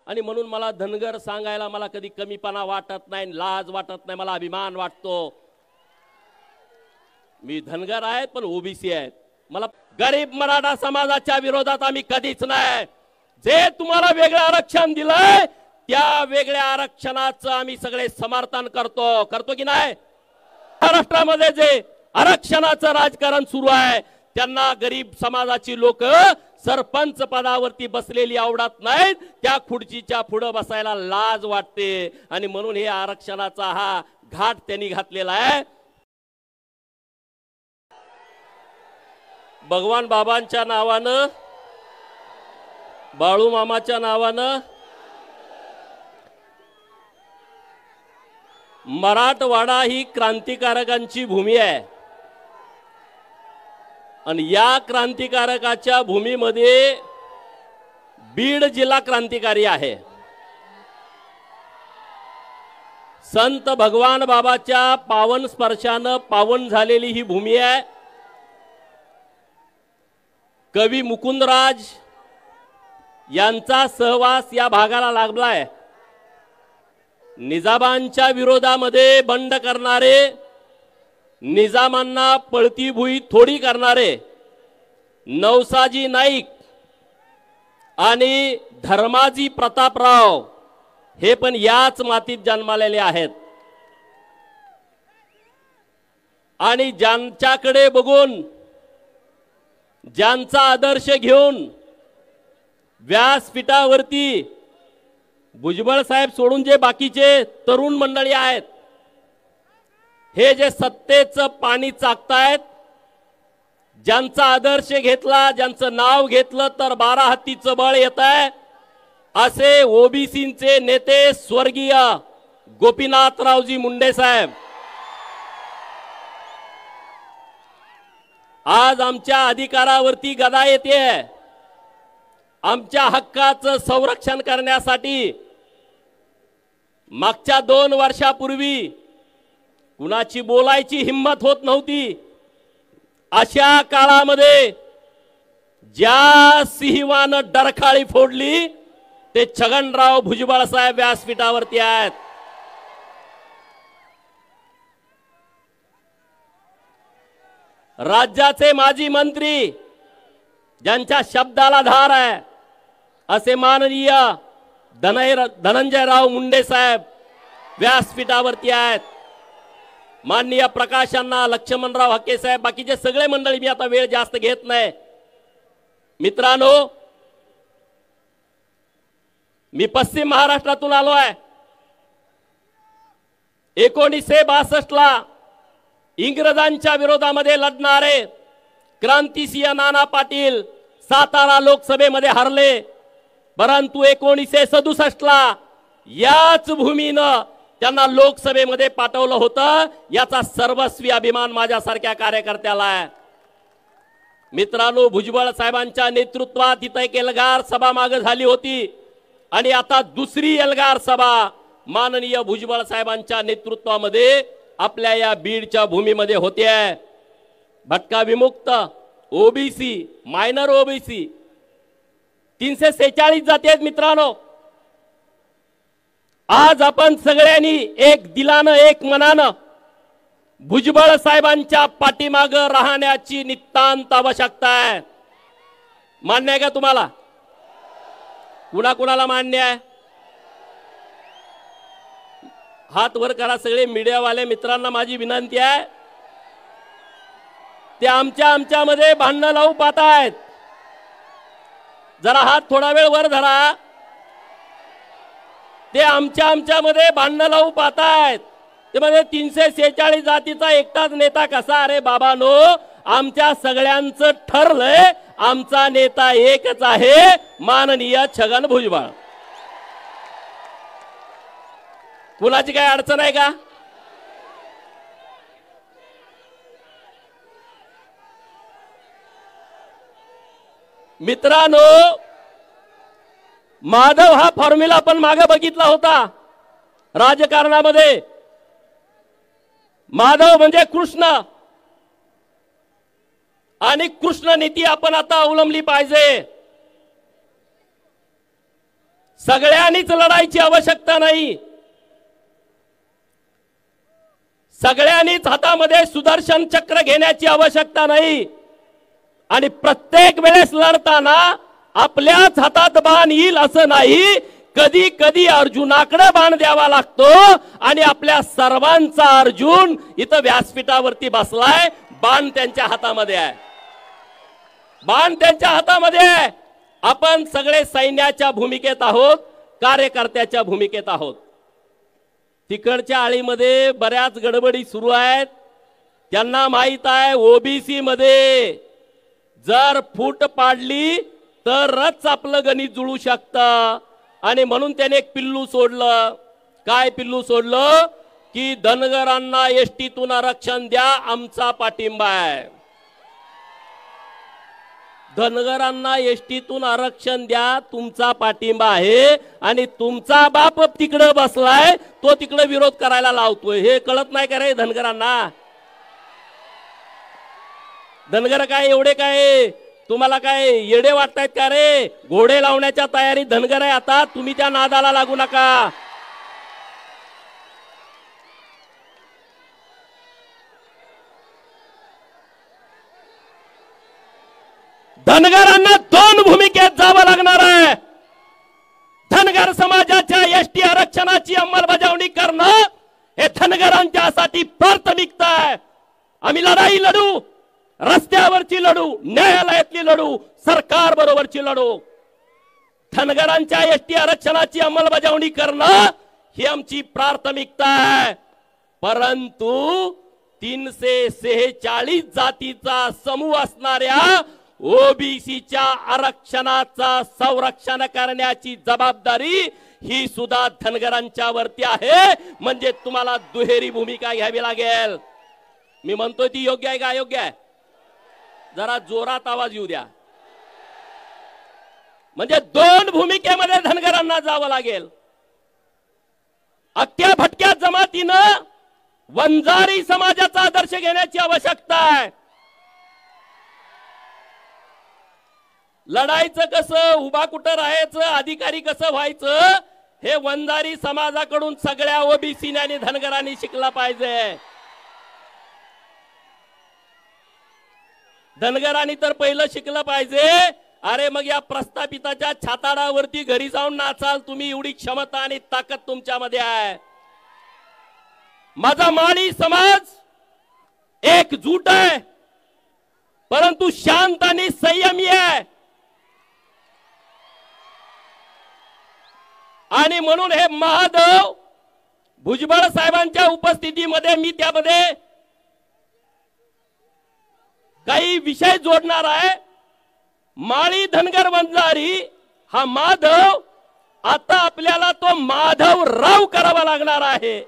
आणि म्हणून मला धनगर सांगायला मला कधी कमीपणा वाटत नाही, लाज वाटत नाही, मला अभिमान वाटतो। मी धनगर आहे पण ओबीसी आहे। मला गरीब मराठा समाजाच्या विरोधात आम्ही कधीच नाही। जे तुम्हाला वेगळं आरक्षण दिलंय त्या वेगळ्या आरक्षणाचं आम्ही सगळे समर्थन करतो की नाही? महाराष्ट्रामध्ये जे आरक्षणाचं राजकारण सुरू आहे त्यांना गरीब समाजाची लोक सरपंच पदावरती बसलेली आवडत नाहीत, त्या खुर्चीच्या पुढे बसायला लाज वाटते आणि म्हणून हे आरक्षणाचा हा घाट त्यांनी घातलेला आहे। भगवान बाबांच्या नावानं, बाळू मामाच्या नावानं मराठवाडा ही क्रांतिकारकांची भूमी आहे आणि या क्रांतिकारकाच्या भूमीमध्ये बीड जिल्हा क्रांतिकारी आहे। संत भगवान बाबाच्या पावन स्पर्शानं पावन झालेली ही भूमी आहे। कवी मुकुंदराज यांचा सहवास या भागाला लाभलाय। निजामांच्या विरोधामध्ये बंड करणारे, निजामांना पळती भुई थोडी करणारे नवसाजी नाईक आणि धर्माजी प्रतापराव हे पण याच मातीत जन्मालेले आहेत आणि ज्यांच्याकडे बघून, ज्यांचा आदर्श घेऊन व्यासपीठावरती भुजबळ साहेब सोडून जे बाकीचे तरुण मंडळी आहेत हे जे सत्तेचं पाणी चाकतायत, ज्यांचा आदर्श घेतला, ज्यांचं नाव घेतलं तर 12 हत्तीचं बळ येत आहे, असे ओबीसीचे नेते स्वर्गीय गोपीनाथरावजी मुंडे साहेब आज आमच्या अधिकारावरती गदा येते। आमच्या हक्काचं संरक्षण करण्यासाठी मागच्या 2 वर्षापूर्वी कुणाची बोलायची हिम्मत होत नव्हती, अशा काळामध्ये ज्या सिंहानं डरखाळी फोडली ते छगनराव भुजबळ साहेब व्यासपीठावरती आहेत। राज्याचे माजी मंत्री ज्यांच्या शब्दाला धार आहे असे माननीय धनंजयराव मुंडे साहेब व्यासपीठावरती आहेत। माननीय प्रकाशांना, लक्ष्मणराव हक्के साहेब, बाकीचे सगळे मंडळी, मी आता वेळ जास्त घेत नाही। मित्रांनो, मी पश्चिम महाराष्ट्रातून आलो आहे। 1962 ला इंग्रजांच्या विरोधामध्ये लढणारे क्रांतिसिंह नाना पाटील सातारा लोकसभेमध्ये हरले, परंतु 1967 ला याच भूमीनं त्यांना लोकसभेमध्ये पाठवलं होतं। याचा सर्वस्वी अभिमान माझ्यासारख्या कार्यकर्त्याला आहे। मित्रांनो, भुजबळ साहेबांच्या नेतृत्वात इथं एक एल्गार सभा मागे झाली होती आणि आता दुसरी एल्गार सभा माननीय भुजबळ साहेबांच्या नेतृत्वामध्ये आपल्या या बीडच्या भूमीमध्ये होते आहे। भटका विमुक्त, ओबीसी, मायनर ओबीसी 346 जाती आहेत। मित्रांनो, आज आपण सगळ्यांनी एक दिलानं, एक मनानं भुजबळ साहेबांच्या पाठीमागे राहण्याची नितांत आवश्यकता आहे। मान्य आहे का तुम्हाला? कुणाकुणाला मान्य आहे? हात वर करा सगळे। मीडियावाले मित्रांना माझी विनंती आहे, ते आमच्यामध्ये भांडणं लावू पाहतायत, जरा हात थोडा वेळ वर धरा। ते आमच्यामध्ये भांडणं लावू पाहतायत, ते म्हणजे 346 जातीचा एकटाच नेता कसा? अरे बाबांनो, आमच्या सगळ्यांचं ठरलंय, आमचा नेता एकच आहे, माननीय छगन भुजबळ। कुणाची काय अडचण आहे का? मित्रांनो, माधव हा फॉर्म्युला आपण मागे बघितला होता राजकारणामध्ये। माधव म्हणजे कृष्ण आणि कृष्ण नीती आपण आता अवलंबली पाहिजे। सगळ्यांनीच लढायची आवश्यकता नाही. सगळ्यांनीच हातामध्ये सुदर्शन चक्र घेण्याची आवश्यकता नाही. आणि प्रत्येक वेळेस लढताना आपल्याच हातात बाण येईल असं नाही. कधी कधी अर्जुनाकडे बाण द्यावा लागतो आणि आपल्या सर्वांचा अर्जुन इथं व्यासपीठावरती बसलाय. बाण त्यांच्या हातामध्ये आहे. बाण त्यांच्या हातामध्ये आहे. आपण सगळे सैन्याच्या भूमिकेत आहोत, कार्यकर्त्याच्या भूमिकेत आहोत. तिकडच्या आळीमध्ये बऱ्याच गडबडी सुरू आहेत. त्यांना माहित आहे ओबीसी मध्ये जर फूट पाडली तरच आपलं गणित जुळू शकतं. आणि म्हणून त्याने एक पिल्लू सोडलं. काय पिल्लू सोडलं? की धनगरांना एसटीतून आरक्षण द्या, आमचा पाठिंबा आहे. धनगरांना एसटीतून आरक्षण द्या, तुमचा पाठिंबा आहे. आणि तुमचा बाप तिकडे बसलाय, तो तिकडे विरोध करायला लावतोय. हे कळत नाही का रे धनगरांना? धनगर काय एवढे काय तुम्हाला काय येडे वाटतायत का रे? घोडे लावण्याच्या तयारीत धनगर आहे आता. तुम्ही त्या नादाला लागू नका. धनगरांना दोन भूमिकेत जावं लागणार आहे. धनगर समाजाच्या एसटी आरक्षणाची अंमलबजावणी करणं हे धनगरांच्यासाठी प्राथमिकता आहे. आम्ही लढाई लढू, रस्त्यावरची लढू, न्यायालयातली लढू, सरकार बरोबरची लढू. धनगरांच्या एसटी आरक्षणाची अंमलबजावणी करणं ही आमची प्राथमिकता आहे. परंतु 346 जातीचा समूह असणाऱ्या ओबीसीच्या आरक्षणाचा संरक्षण करण्याची जबाबदारी ही सुद्धा धनगरांच्या वरती आहे. म्हणजे तुम्हाला दुहेरी भूमिका घ्यावी लागेल. मी म्हणतोय ती योग्य आहे का अयोग्य आहे? जरा जोरात आवाज येऊ द्या. म्हणजे दोन भूमिकेमध्ये धनगरांना जावं लागेल. अख्ख्या भटक्या जमातीनं वंजारी समाजाचा आदर्श घेण्याची आवश्यकता आहे. लढायचं कसं, उभा कुठं राहायचं, अधिकारी कसं व्हायचं, हे वंजारी समाजाकडून सगळ्या ओबीसी आणि धनगरांनी शिकला पाहिजे. धनगरांनी तर पहिलं शिकलं पाहिजे. अरे मग या प्रस्थापिताच्या छाताडावरती घरी जाऊन नाचाल तुम्ही, एवढी क्षमता आणि ताकद तुमच्यामध्ये आहे. माझा माळी समाज एकजूट आहे, परंतु शांत आणि संयमी आहे. आणि म्हणून हे महादेव भुजबळ साहेबांच्या उपस्थितीमध्ये मी त्यामध्ये काही विषय जोडणार आहे. माळी धनगर वंजारी हा माधव आता आपल्याला तो माधव राव करावा लागणार आहे.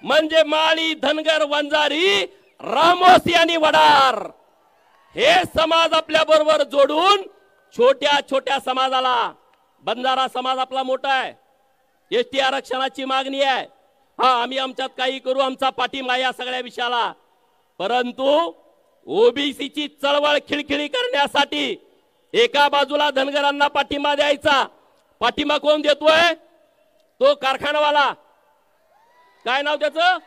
म्हणजे माळी धनगर वंजारी रामोसी आणि वडार हे समाज आपल्या बरोबर जोडून छोट्या छोट्या समाजाला, बंजारा समाज आपला मोठा आहे, एसटी आरक्षणाची मागणी आहे. हा आम्ही आमच्यात काही करू, आमचा पाठिंबा या सगळ्या विषयाला. परंतु ओबीसीची चळवळ खिळखिळी करण्यासाठी एका बाजूला धनगरांना पाठिंबा द्यायचा. पाठिंबा कोण देतोय? तो कारखानावाला. काय नाव त्याचं?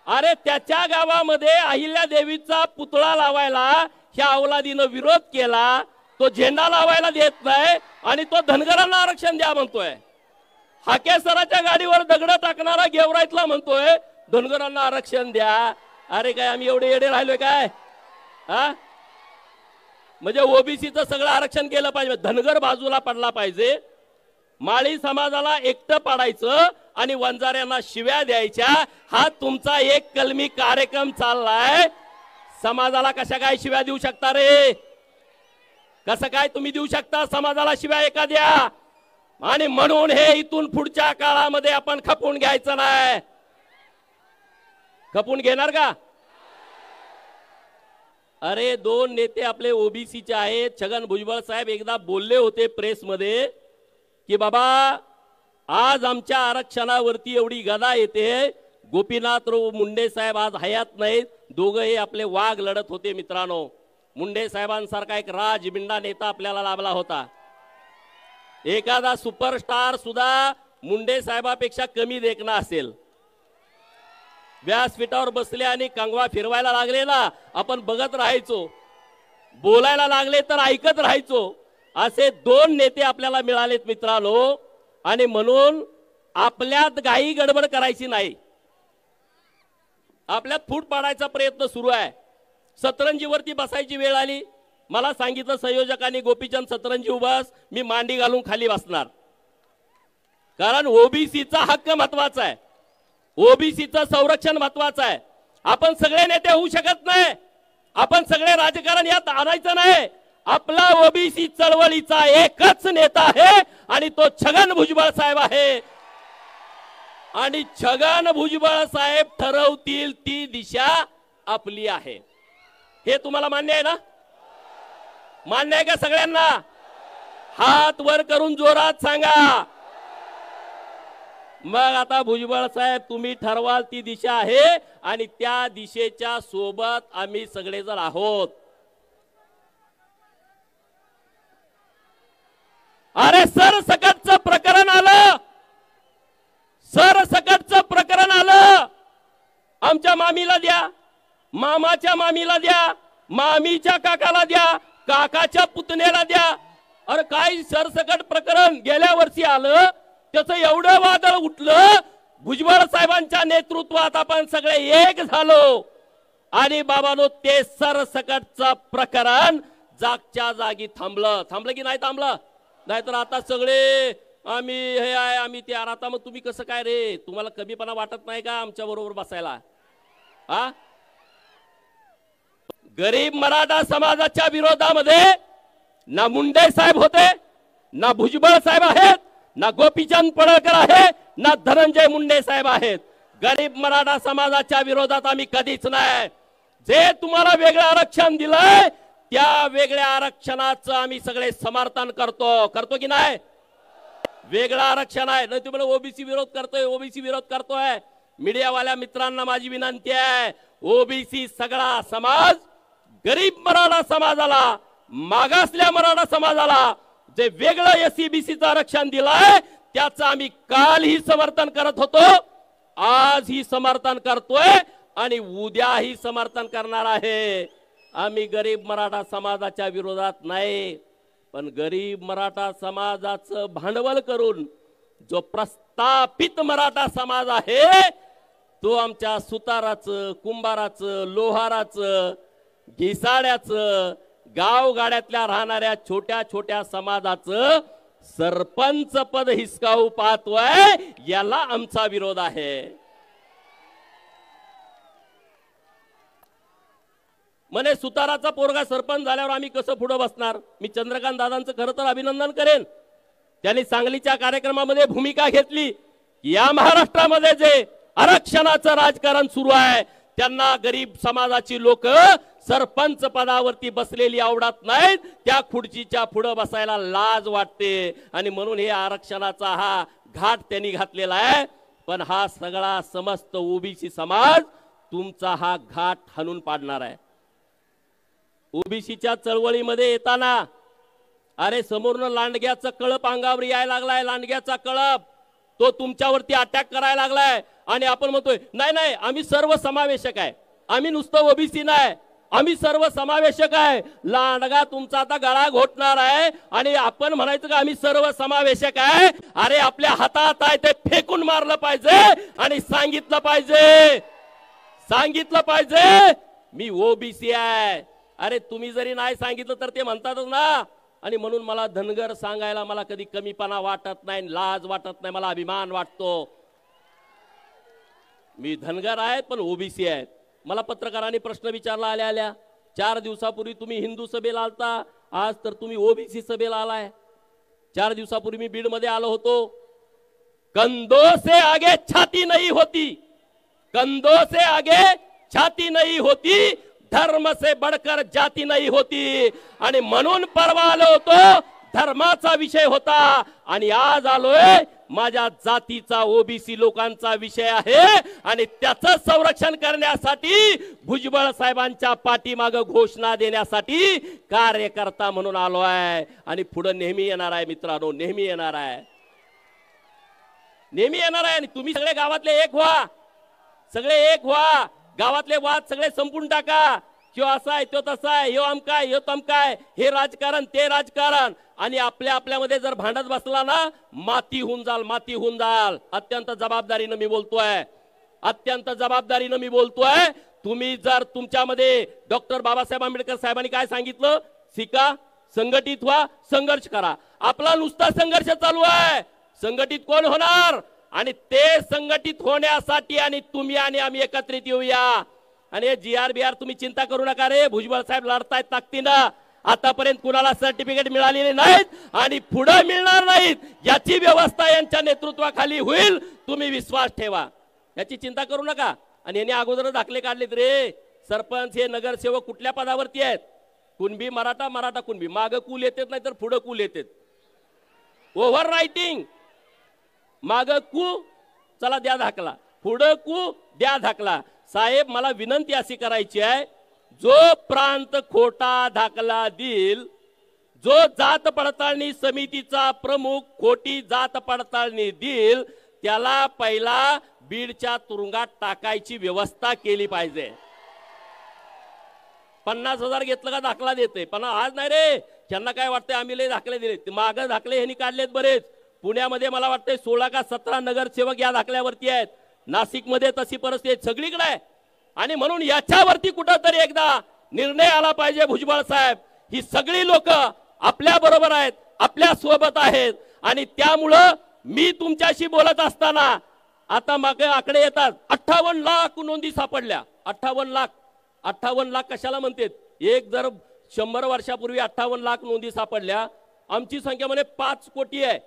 अरे त्याच्या गावामध्ये अहिल्या देवीचा पुतळा लावायला ह्या अवलादीनं विरोध केला. तो झेंडा लावायला देत नाही आणि तो धनगरांना आरक्षण द्या म्हणतोय. हाकेसराच्या गाडीवर दगड टाकणारा गेवराईतला म्हणतोय धनगरांना आरक्षण द्या. अरे काय आम्ही एवढे येडे राहिलोय काय? हा म्हणजे ओबीसीचं सगळं आरक्षण केलं पाहिजे, धनगर बाजूला पडला पाहिजे. माळी समाजाला एकटं पाडायचं आणि वंजाऱ्यांना शिव्या द्यायच्या, हा तुमचा एक कलमी कार्यक्रम चाललाय. समाजाला कशा काय शिव्या देऊ शकता रे? कसं काय तुम्ही देऊ शकता समाजाला शिव्या एखाद्या? आणि म्हणून हे इथून पुढच्या काळामध्ये आपण खपून घ्यायचं नाही. खपून घेणार का? अरे दोन नेते आपले ओबीसीचे आहेत. छगन भुजबळ साहेब एकदा बोलले होते प्रेसमध्ये की बाबा आज आमच्या आरक्षणावरती एवढी गदा येते. गोपीनाथराव मुंडे साहेब आज हयात नाहीत. दोघे आपले वाघ लढत होते मित्रांनो. मुंडे साहेबांसारखा एक राजबिंडा नेता आपल्याला लाभला होता। एखादा सुपरस्टार सुद्धा मुंडे साहेबापेक्षा कमी देखणा असेल। व्यासपीठावर बसले आणि कंगवा फिरवायला लागले ना, आपण बघत राहायचो, बोलायला लागले तर ऐकत राहायचो। असे दोन नेते आपल्याला मिळालेत मित्रांनो, आणि म्हणून आपल्यात घाई गडबड करायची नाही, आपल्यात फूट पाडायचा प्रयत्न सुरू आहे। सतरंजीवरती बसायची वेळ आली, मला सांगितलं संयोजकांनी, गोपीचंद सतरंजी उभास, मी मांडी घालून खाली बसणार, कारण ओबीसीचा हक्क महत्वाचा आहे, ओबीसीचं संरक्षण महत्वाचं आहे। आपण सगळे नेते होऊ शकत नाही, आपण सगळे राजकारण यात आणायचं नाही। आपला ओबीसी चळवळीचा एकच नेता आहे आणि तो छगन भुजबळ साहेब आहे, आणि छगन भुजबळ साहेब ठरवतील ती दिशा आपली आहे। हे तुम्हाला मान्य आहे ना? मान्य आहे का सगळ्यांना? हात वर करून जोरात सांगा। मग आता भुजबळ साहेब तुम्ही ठरवाल ती दिशा आहे, आणि त्या दिशेच्या सोबत आम्ही सगळेजण आहोत। अरे सरसकटचं प्रकरण आलं, सरसकटचं प्रकरण आलं, आमच्या मामीला द्या, मामाच्या मामीला द्या, मामीच्या काकाला द्या, काकाच्या पुतण्याला द्या। अरे काय सरसकट प्रकरण गेल्या वर्षी आलं, त्याचं एवढं वादळ उठलं, भुजबळ साहेबांच्या नेतृत्वात आपण सगळे एक झालो, आणि बाबांनो ते सरसकटचं प्रकरण जागच्या जागी थांबलं की नाही थांबलं? नाहीतर आता सगळे आम्ही हे आहे आम्ही ते, आता मग तुम्ही कसं काय रे, तुम्हाला कमीपणा वाटत नाही का आमच्या बरोबर बसायला? हा, गरीब मराठा समाजाच्या विरोधामध्ये ना मुंडे साहेब होते, ना भुजबळ साहेब आहेत, ना गोपीचंद पडळकर आहे, ना धनंजय मुंडे साहेब आहेत। गरीब मराठा समाजाच्या विरोधात आम्ही कधीच नाही। जे तुम्हाला वेगळं आरक्षण दिलंय त्या वेगळ्या आरक्षणाचं आम्ही सगळे समर्थन करतो की नाही? वेगळं आरक्षण आहे नाही, तुम्हाला ओबीसी विरोध करतोय, ओबीसी विरोध करतोय। मीडियावाल्या मित्रांना माझी विनंती आहे, ओबीसी सगळा समाज गरीब मराठा समाजाला, मागासल्या मराठा समाजाला जे वेगळं एससीबीसीचं आरक्षण दिलंय त्याचं आम्ही कालही समर्थन करत होतो, आजही समर्थन करतोय आणि उद्याही समर्थन करणार आहे। आम्ही गरीब मराठा समाजाच्या विरोधात नाही, पण गरीब मराठा समाजाचं भांडवल करून जो प्रस्थापित मराठा समाज आहे तो आमच्या सुताराचं, कुंभाराचं, लोहाराचं, घिसाड्याचं, गावगाड्यातल्या राहणाऱ्या छोट्या छोट्या समाजाचं सरपंच पद हिसकावू पाहतोय, याला आमचा विरोध आहे। म्हणे सुताराचा पोरगा सरपंच झाल्यावर आम्ही कसं पुढे बसणार? मी चंद्रकांत दादांचं खरं तर अभिनंदन करेन, त्यांनी सांगलीच्या कार्यक्रमामध्ये भूमिका घेतली। या महाराष्ट्रामध्ये जे आरक्षणाचं राजकारण सुरू आहे त्यांना गरीब समाजाची लोक सरपंच पदावरती बसलेली आवडत नाहीत, त्या खुर्चीच्या पुढे बसायला लाज वाटते, आणि म्हणून हे आरक्षणाचा हा घाट त्यांनी घातलेला आहे। पण हा सगळा समस्त ओबीसी समाज तुमचा हा घाट हाणून पाडणार आहे। ओबीसीच्या चळवळीमध्ये येताना अरे समोरनं लांडग्याचा कळप अंगावर यायला लागलाय, लांडग्याचा कळप तो तुमच्यावरती अटॅक करायला लागलाय, आणि आपण म्हणतोय नाही नाही आम्ही सर्व समावेशक आहे, आम्ही नुसतं ओबीसी नाही, आम्ही सर्व समावेशक आहे। लांडगा तुमचा आता गळा घोटणार आहे आणि आपण म्हणायचं का आम्ही सर्व समावेशक आहे? अरे आपल्या हातात आहे ते फेकून मारलं पाहिजे आणि सांगितलं पाहिजे मी ओबीसी आहे। अरे तुम्ही जरी नाही सांगितलं तर ते म्हणतातच ना, आणि म्हणून मला धनगर सांगायला मला कधी कमीपणा वाटत नाही, लाज वाटत नाही, मला अभिमान वाटतो। मी धनगर आहे पण ओबीसी आहे। मला पत्रकारांनी प्रश्न विचारला आल्या 4 दिवसापूर्वी तुम्ही हिंदू सभेला आलता, आज तर तुम्ही ओबीसी सभेला आलाय। 4 दिवसापूर्वी मी बीड मध्ये आलो होतो, कंधों से आगे छाती नहीं होती, कंधों से आगे छाती नहीं होती, धर्म से बढ़कर जाती नहीं होती, आणि म्हणून परवा आलो होतो धर्माचा विषय होता आणि आज आलोय माझ्या जातीचा ओबीसी लोकांचा विषय आहे आणि त्याचं संरक्षण करण्यासाठी भुजबळ साहेबांच्या पाठीमागे घोषणा देण्यासाठी कार्यकर्ता म्हणून आलोय आणि पुढे नेहमी येणार आहे मित्रांनो, नेहमी येणार आहे, नेहमी येणार आहे. आणि तुम्ही सगळे गावातले एक व्हा, सगळे एक व्हा, गावातले वाद सगळे संपून टाका. जो असा आहे तो तसा आहे, ह्यो अमकाय ह्यो तमकाय, हे राजकारण ते राजकारण, आणि आपल्यामध्ये जर भांडत बसला ना माती होऊन जाल, माती होऊन जाल. अत्यंत जबाबदारीने मी बोलतोय, अत्यंत जबाबदारीने मी बोलतोय. तुम्ही जर तुमच्यामध्ये डॉक्टर बाबासाहेब आंबेडकर साहेबांनी काय सांगितलं, शिका, संघटित व्हा, संघर्ष करा. आपला नुसता संघर्ष चालू आहे, संघटित कोण होणार? आणि ते संघटित होण्यासाठी आणि तुम्ही आणि आम्ही एकत्रित येऊया. आणि जीआर बिआर तुम्ही चिंता करू नका रे, भुजबळ साहेब लढतायत ताकदीनं. आतापर्यंत कुणाला सर्टिफिकेट मिळालेले नाहीत आणि पुढे मिळणार नाहीत, याची व्यवस्था यांच्या नेतृत्वाखाली होईल. तुम्ही विश्वास ठेवा, याची चिंता करू नका. आणि यांनी अगोदर दाखले काढलेत रे, सरपंच हे नगरसेवक कुठल्या पदावरती आहेत? कुणबी मराठा, मराठा कुणबी, माग कुल येतात नाही तर पुढे कुल येतात. ओव्हर रायटिंग, माग कू चला द्या दाखला, पुढे कू द्या दाखला. साहेब मला विनंती अशी करायची आहे, जो प्रांत खोटा दाखला देईल, जो जात पडताळणी समितीचा प्रमुख खोटी जात पडताळणी देईल, त्याला पहिला बीडच्या तुरुंगात टाकायची व्यवस्था केली पाहिजे. 50,000 घेतलं का दाखला देते, पण आज नाही रे. त्यांना काय वाटतंय आम्ही लय दाखले दिले, माग दाखले ह्यांनी काढलेत बरेच. पुण्यामध्ये मला वाटतंय 16 का 17 नगरसेवक या दाखल्यावरती आहेत. नाशिकमध्ये तशी परिस्थिती सगळीकडे आहे. आणि म्हणून याच्यावरती कुठंतरी एकदा निर्णय आला पाहिजे. भुजबळ साहेब, ही सगळी लोक आपल्या बरोबर आहेत, आपल्या सोबत आहेत. आणि त्यामुळं मी तुमच्याशी बोलत असताना आता मागे आकडे येतात, 58 लाख नोंदी सापडल्या. 58 लाख कशाला म्हणतात? एक जर 100 वर्षापूर्वी 58 लाख नोंदी सापडल्या, आमची संख्या म्हणजे 5 कोटी आहे.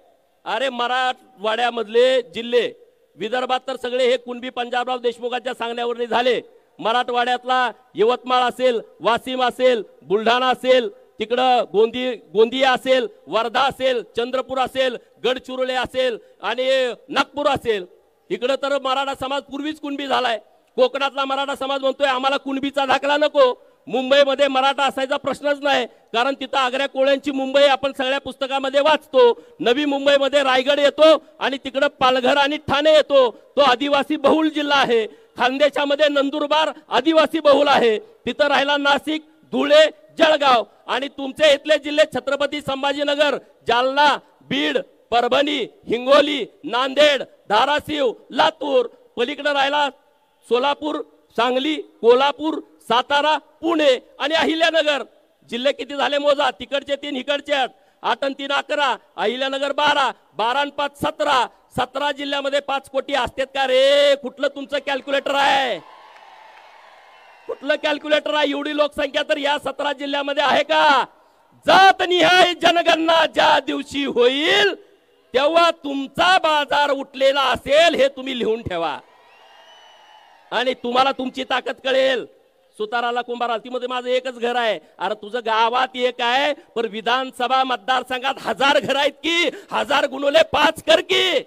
अरे मराठवाड्यामधले जिल्हे, विदर्भात तर सगळे हे कुणबी पंजाबराव देशमुखांच्या सांगण्यावर झाले. मराठवाड्यातला यवतमाळ असेल, वाशिम असेल, बुलढाणा असेल, तिकडं गोंदिया असेल, वर्धा असेल, चंद्रपूर असेल, गडचिरोली असेल आणि नागपूर असेल, इकडं तर मराठा समाज पूर्वीच कुणबी झालाय. कोकणातला मराठा समाज म्हणतोय आम्हाला कुणबीचा दाखला नको. मुंबईमध्ये मराठा असायचा प्रश्नच नाही, कारण तिथं आग्र्या कोळ्यांची मुंबई आपण सगळ्या पुस्तकामध्ये वाचतो. नवी मुंबईमध्ये रायगड येतो आणि तिकडं पालघर आणि ठाणे येतो, तो आदिवासी बहुल जिल्हा आहे. खानदेशामध्ये नंदुरबार आदिवासी बहुल आहे. तिथं राहिला नाशिक, धुळे, जळगाव. आणि तुमचे इथले जिल्हे छत्रपती संभाजीनगर, जालना, बीड, परभणी, हिंगोली, नांदेड, धाराशिव, लातूर. पलीकडे राहिला सोलापूर, सांगली, कोल्हापूर, सातारा, पुणे आणि अहिल्यानगर. जिल्हे किती झाले मोजा, तिकडचे 3 इकडचे 8 आणि 3 11, अहिल्यानगर 12, 12 आणि 5 17. 17 जिल्ह्यामध्ये 5 कोटी असतात का रे? कुठलं तुमचं कॅल्क्युलेटर आहे? कुठलं कॅल्क्युलेटर आहे? एवढी लोकसंख्या तर या 17 जिल्ह्यामध्ये आहे का? जातनिहाय जनगणना ज्या दिवशी होईल तेव्हा तुमचा बाजार उठलेला असेल हे तुम्ही लिहून ठेवा आणि तुम्हाला तुमची ताकद कळेल. सुताराला कुंभाराला ती मध्ये माझं एकच घर आहे. अरे तुझं गावात एक आहे, पण विधानसभा मतदारसंघात 1000 घर आहेत की 1000 गुणुले 5 कर की.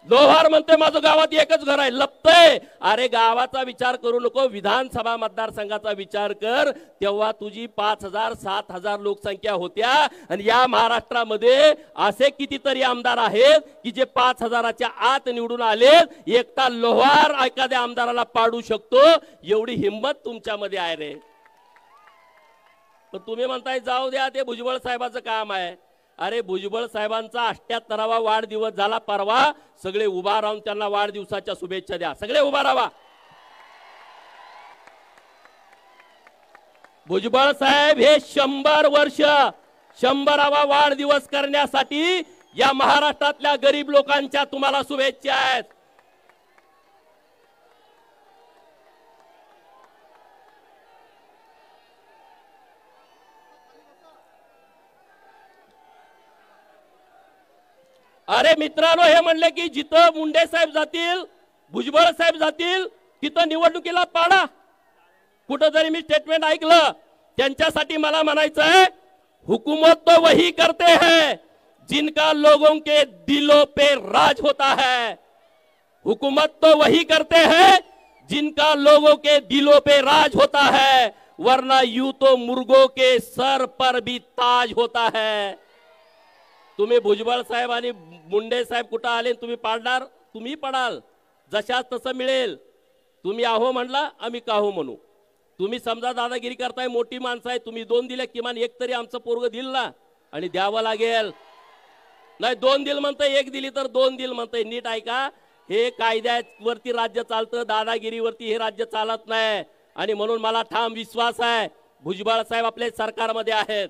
लोहार म्हणते माझं गावात एकच घर आहे, लपतय. अरे गावाचा विचार करू नको, विधानसभा मतदारसंघाचा विचार कर. तेव्हा तुझी 5000 7000 लोकसंख्या होत्या. आणि या महाराष्ट्रामध्ये असे कितीतरी आमदार आहेत की जे 5000च्या आत निवडून आले. एकटा लोहार एखाद्या आमदाराला पाडू शकतो, एवढी हिंमत तुमच्यामध्ये आहे रे. पण तुम्ही म्हणताय जाऊ द्या, ते भुजबळ साहेबाचं काम आहे. अरे भुजबळ साहेबांचा 78वा वाढदिवस झाला परवा. सगळे उभा राहून त्यांना वाढदिवसाच्या शुभेच्छा द्या. सगळे उभा राहा. भुजबळ साहेब हे 100 वर्ष 100वा वाढदिवस करण्यासाठी या महाराष्ट्रातल्या गरीब लोकांच्या तुम्हाला शुभेच्छा आहेत. अरे मित्रांनो, हे म्हणले की जिथं मुंडे साहेब जातील, भुजबळ साहेब जातील, तिथं निवडणुकीला पाडा. कुठं जरी मी स्टेटमेंट ऐकलं, त्यांच्यासाठी मला म्हणायचंय हुकूमत तो वही करते हैं जिनका लोगों के दिलों पे राज होता है। हुकूमत तो वही करते हैं जिनका लोगों के दिलों पे राज होता है, वरना यूं तो मुर्गों के सर पर भी ताज होता है। तुम्ही भुजबळ साहेब आणि मुंडे साहेब कुठं आले तुम्ही पाडणार, तुम्ही पडाल जशाच तसं मिळेल। तुम्ही आहो म्हणला आम्ही काहो म्हणू। तुम्ही समजा दादागिरी करताय, मोठी माणसं आहे, तुम्ही 2 दिले, किमान एक तरी आमचं पोरग दिल ना, आणि द्यावं लागेल। नाही 2 दिल म्हणताय, 1 दिली तर 2 दिल म्हणताय। नीट ऐका, हे कायद्यावरती राज्य चालतं, दादागिरीवरती हे राज्य चालत नाही। आणि म्हणून मला ठाम विश्वास आहे भुजबळ साहेब आपले सरकारमध्ये आहेत,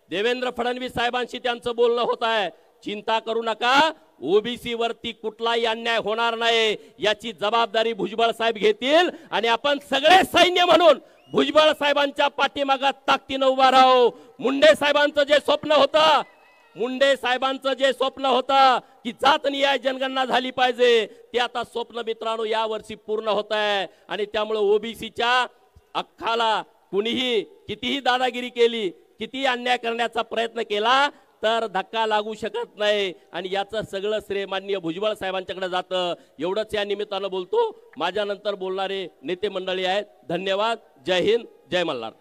देवेंद्र फडणवीस साहेबांशी त्यांचं बोलणं होत आहे। चिंता करू नका, ओबीसी वरती कुठलाही अन्याय होणार नाही, याची जबाबदारी भुजबळ साहेब घेतील। आणि आपण सगळे सैन्य म्हणून भुजबळ साहेबांच्या पाठीमागे ताकदीने उभा राहू। मुंडे साहेबांचं जे स्वप्न होतं, मुंडे साहेबांचं जे स्वप्न होतं की जातनिहाय जनगणना झाली पाहिजे, ते आता स्वप्न मित्रांनो या वर्षी पूर्ण होत आहे। आणि त्यामुळे ओबीसीच्या हक्काला कुणीही कितीही दादागिरी केली, किती अन्याय करण्याचा प्रयत्न केला तर धक्का लागू शकत नाही। आणि याचं सगळं श्रेय माननीय भुजबळ साहेबांच्याकडे जातं, एवढंच या निमित्तानं बोलतो। माझ्यानंतर बोलणारे नेते मंडळी आहेत। धन्यवाद। जय हिंद, जय मल्हार।